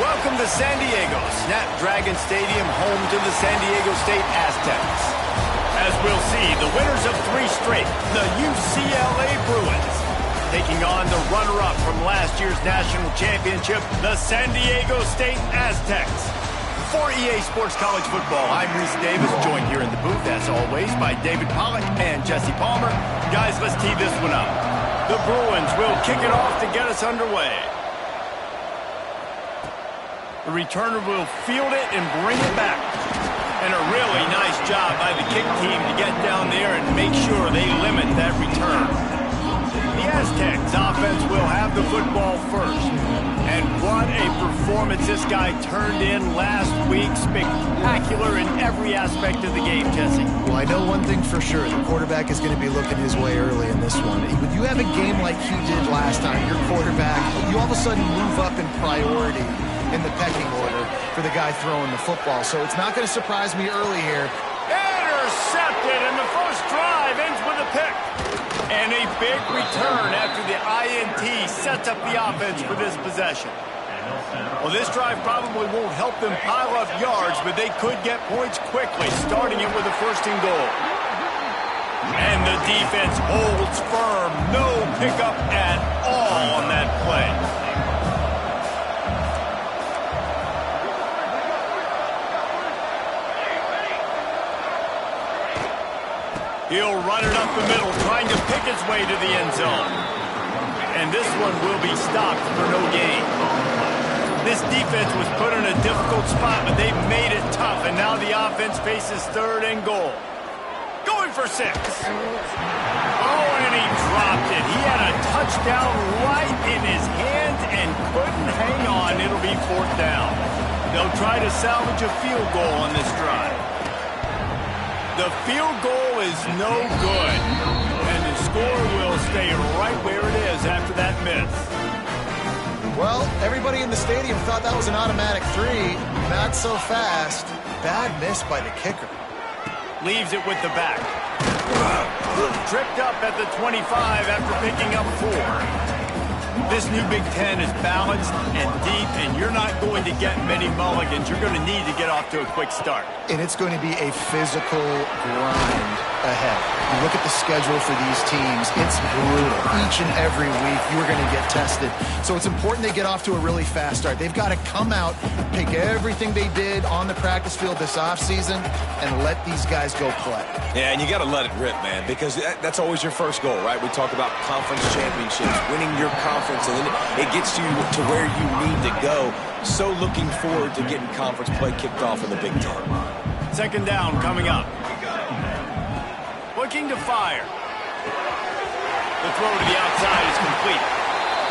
Welcome to San Diego, Snapdragon Stadium, home to the San Diego State Aztecs. As we'll see, the winners of 3 straight, the UCLA Bruins, taking on the runner-up from last year's national championship, the San Diego State Aztecs. For EA Sports College Football, I'm Reese Davis, joined here in the booth, as always, by David Pollack and Jesse Palmer. Guys, let's tee this one up. The Bruins will kick it off to get us underway. The returner will field it and bring it back. And a really nice job by the kick team to get down there and make sure they limit that return. The Aztecs offense will have the football first. And what a performance this guy turned in last week. Spectacular in every aspect of the game, Jesse. Well, I know one thing for sure. The quarterback is going to be looking his way early in this one. When you have a game like he did last time, your quarterback, you all of a sudden move up in priority in the pecking order for the guy throwing the football. So it's not going to surprise me early here. Intercepted, and the first drive ends with a pick. And a big return after the INT sets up the offense for this possession. Well, this drive probably won't help them pile up yards, but they could get points quickly, starting it with a 1st and goal. And the defense holds firm. No pickup at all on that play. He'll run it up the middle, trying to pick its way to the end zone. And this one will be stopped for no gain. This defense was put in a difficult spot, but they've made it tough, and now the offense faces 3rd and goal. Going for 6. Oh, and he dropped it. He had a touchdown right in his hands and couldn't hang on. It'll be 4th down. They'll try to salvage a field goal on this drive. The field goal is no good, and the score will stay right where it is after that miss. Well, everybody in the stadium thought that was an automatic 3. Not so fast. Bad miss by the kicker. Leaves it with the back. Tripped up at the 25 after picking up 4. This new Big Ten is balanced and deep, and you're not going to get many mulligans. You're going to need to get off to a quick start. And it's going to be a physical grind ahead. You look at the schedule for these teams, it's brutal. Each and every week, you are going to get tested. So it's important they get off to a really fast start. They've got to come out, take everything they did on the practice field this offseason, and let these guys go play. Yeah, and you got to let it rip, man, because that's always your first goal, right? We talk about conference championships, winning your conference, and then it gets you to where you need to go. So looking forward to getting conference play kicked off in the Big Ten. 2nd down coming up. Looking to fire. The throw to the outside is complete.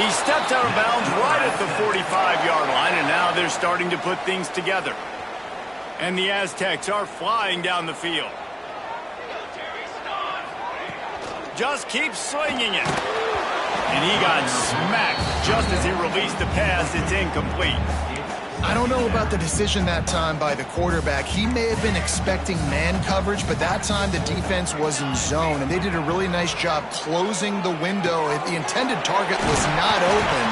He stepped out of bounds right at the 45-yard line, and now they're starting to put things together. And the Aztecs are flying down the field. Just keeps slinging it. And he got smacked just as he released the pass. It's incomplete. I don't know about the decision that time by the quarterback. He may have been expecting man coverage, but that time the defense was in zone, and they did a really nice job closing the window. The intended target was not open,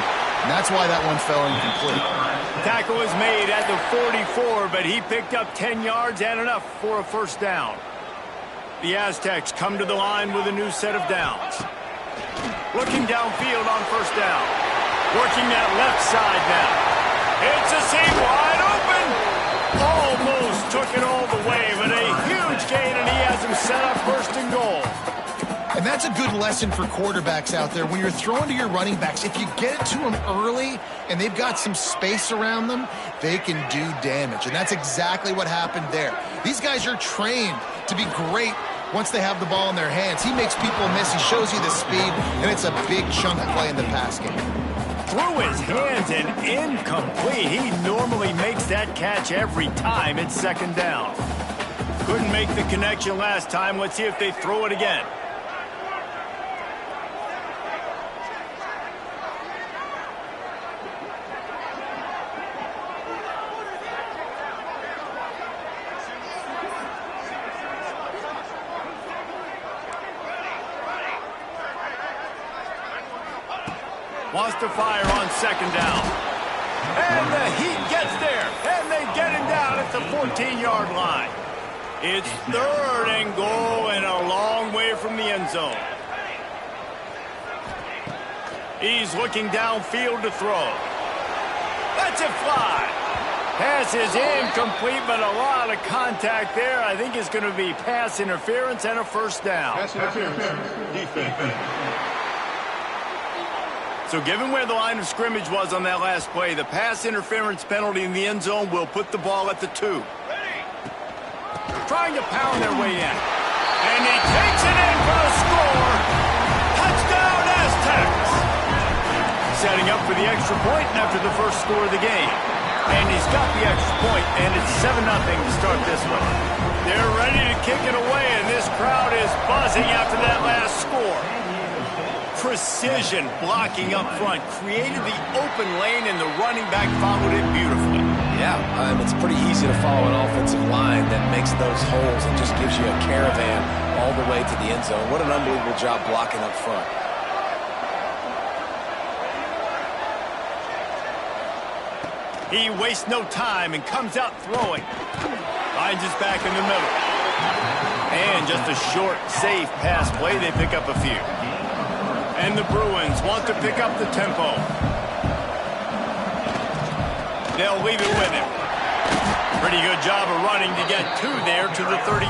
and that's why that one fell incomplete. Tackle was made at the 44, but he picked up 10 yards and enough for a 1st down. The Aztecs come to the line with a new set of downs. Looking downfield on 1st down. Working that left side now. It's a seam wide open. Almost took it all the way, but a huge gain, and he has him set up 1st and goal. And that's a good lesson for quarterbacks out there. When you're throwing to your running backs, if you get it to them early and they've got some space around them, they can do damage. And that's exactly what happened there. These guys are trained to be great once they have the ball in their hands. He makes people miss. He shows you the speed, and it's a big chunk of play in the pass game. Through his hands and incomplete. He normally makes that catch every time. It's 2nd down. Couldn't make the connection last time. Let's see if they throw it again. Wants to fire on 2nd down. And the heat the 14-yard line. It's 3rd and goal and a long way from the end zone. He's looking downfield to throw. Lets it fly. Pass is incomplete, but a lot of contact there. I think it's going to be pass interference and a first down. Pass interference, defense. So given where the line of scrimmage was on that last play, the pass interference penalty in the end zone will put the ball at the 2. Trying to pound their way in. And he takes it in for a score. Touchdown, Aztecs. Setting up for the extra point after the first score of the game. And he's got the extra point, and it's 7-0 to start this one. They're ready to kick it away, and this crowd is buzzing after that last score. Precision blocking up front created the open lane, and the running back followed it beautifully. Yeah, it's pretty easy to follow an offensive line that makes those holes and just gives you a caravan all the way to the end zone. What an unbelievable job blocking up front. He wastes no time and comes out throwing. Finds his back in the middle. And just a short, safe pass play. They pick up a few. And the Bruins want to pick up the tempo. They'll leave it with him. Pretty good job of running to get 2 there to the 32.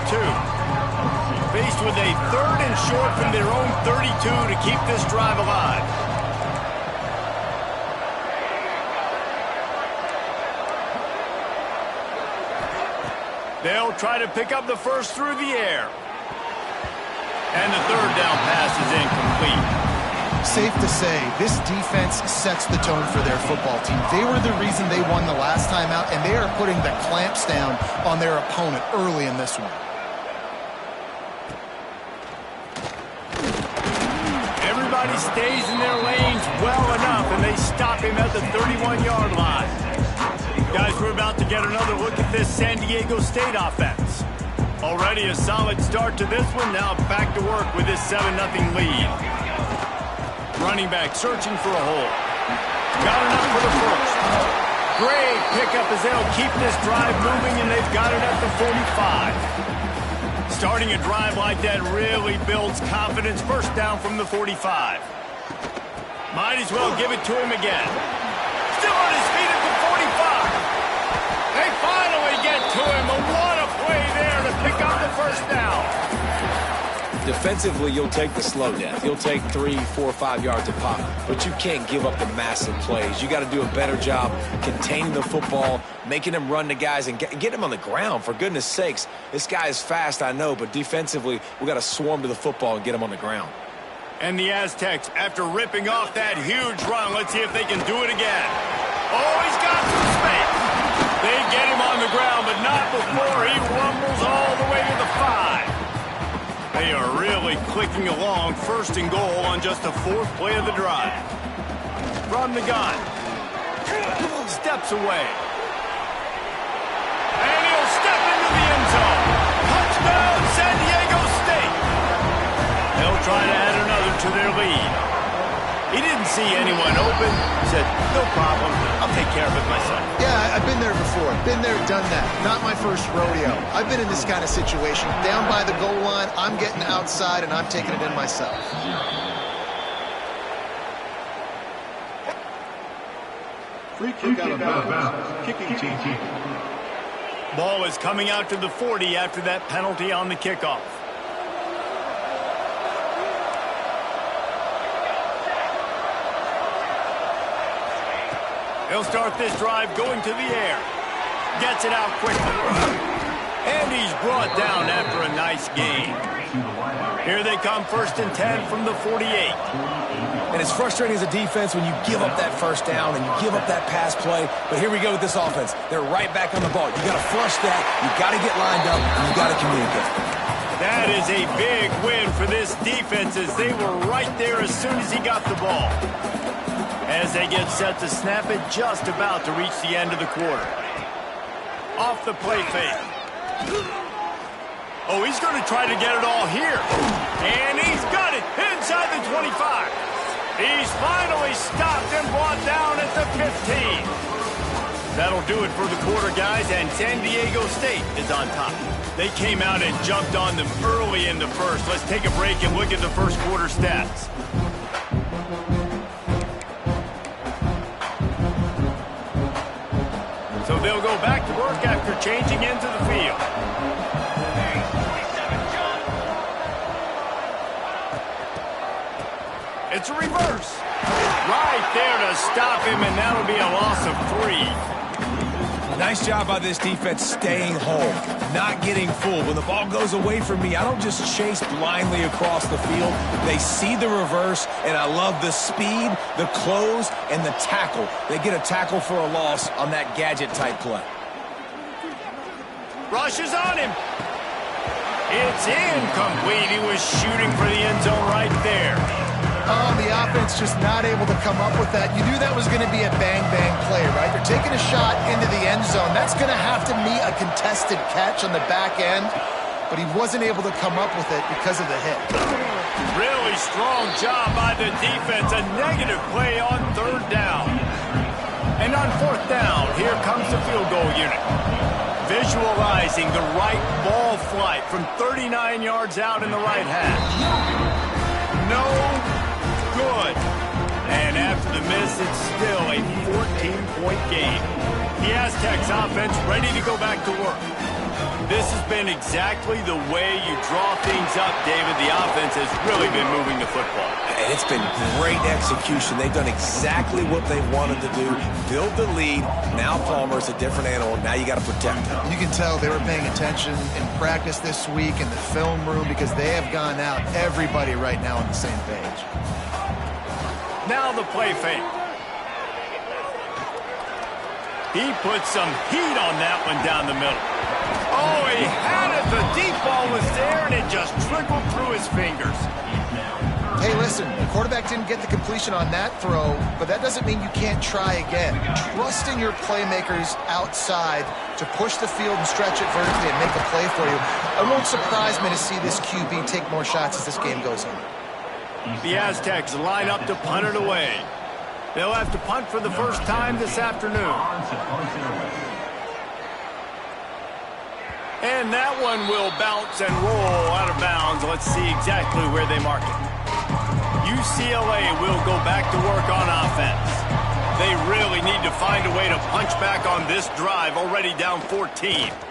Faced with a 3rd and short from their own 32 to keep this drive alive. They'll try to pick up the first through the air. And the 3rd down pass is incomplete. Safe to say, this defense sets the tone for their football team. They were the reason they won the last time out, and they are putting the clamps down on their opponent early in this one. Everybody stays in their lanes well enough, and they stop him at the 31-yard line. Guys, we're about to get another look at this San Diego State offense. Already a solid start to this one. Now back to work with this 7-0 lead. Running back searching for a hole. Got enough for the first. Great pickup as they'll keep this drive moving, and they've got it at the 45. Starting a drive like that really builds confidence. First down from the 45. Might as well give it to him again. Still on his feet at the 45. They finally get to him. What a play there to pick up the first down. Defensively, you'll take the slow death. You'll take 3, 4, 5 yards a pop, but you can't give up the massive plays. You got to do a better job containing the football, making them run to guys, and get him on the ground. For goodness sakes, this guy is fast, I know, but defensively, we got to swarm to the football and get him on the ground. And the Aztecs, after ripping off that huge run, let's see if they can do it again. Oh, he's got some space. They get him on the ground, but not before he rumbles all the way to the 5. They are really clicking along, 1st and goal on just the 4th play of the drive. From the gun. Steps away. And he'll step into the end zone. Touchdown, San Diego State. They'll try to add another to their lead. He didn't see anyone open. Said, no problem. I'll take care of it myself. Yeah, I've been there before. Been there, done that. Not my first rodeo. I've been in this kind of situation. Down by the goal line, I'm getting outside, and I'm taking it in myself. Free kick out of bounds. Kicking team. Ball is coming out to the 40 after that penalty on the kickoff. He'll start this drive going to the air. Gets it out quickly. And he's brought down after a nice gain. Here they come, 1st and 10 from the 48. And it's frustrating as a defense when you give up that first down and you give up that pass play. But here we go with this offense. They're right back on the ball. You got to flush that. You got to get lined up, and you got to communicate. That is a big win for this defense, as they were right there as soon as he got the ball. As they get set to snap it, just about to reach the end of the quarter. Off the play fake. Oh, he's going to try to get it all here. And he's got it inside the 25. He's finally stopped and brought down at the 15. That'll do it for the quarter, guys, and San Diego State is on top. They came out and jumped on them early in the first. Let's take a break and look at the first quarter stats. So they'll go back to work after changing into the field. It's a reverse. Right there to stop him, and that'll be a loss of 3. Nice job by this defense staying home, not getting fooled. When the ball goes away from me, I don't just chase blindly across the field. They see the reverse, and I love the speed, the close, and the tackle. They get a tackle for a loss on that gadget-type play. Rush is on him. It's incomplete. He was shooting for the end zone right there. Oh, the offense just not able to come up with that. You knew that was going to be a bang-bang play, right? They're taking a shot into the end zone. That's going to have to meet a contested catch on the back end, but he wasn't able to come up with it because of the hit. Really strong job by the defense. A negative play on 3rd down. And on 4th down, here comes the field goal unit. Visualizing the right ball flight from 39 yards out in the right half. No good. And after the miss, it's still a 14-point game. The Aztecs offense ready to go back to work. This has been exactly the way you draw things up, David. The offense has really been moving the football. And it's been great execution. They've done exactly what they wanted to do. Build the lead. Now Palmer's a different animal. Now you got to protect him. You can tell they were paying attention in practice this week in the film room because they have gone out, everybody right now on the same page. Now the play fake. He put some heat on that one down the middle. Oh, he had it. The deep ball was there, and it just trickled through his fingers. Hey, listen, the quarterback didn't get the completion on that throw, but that doesn't mean you can't try again. Trust in your playmakers outside to push the field and stretch it vertically and make a play for you. It won't surprise me to see this QB take more shots as this game goes on. The Aztecs line up to punt it away. They'll have to punt for the first time this afternoon. And that one will bounce and roll out of bounds. Let's see exactly where they mark it. UCLA will go back to work on offense. They really need to find a way to punch back on this drive, already down 14.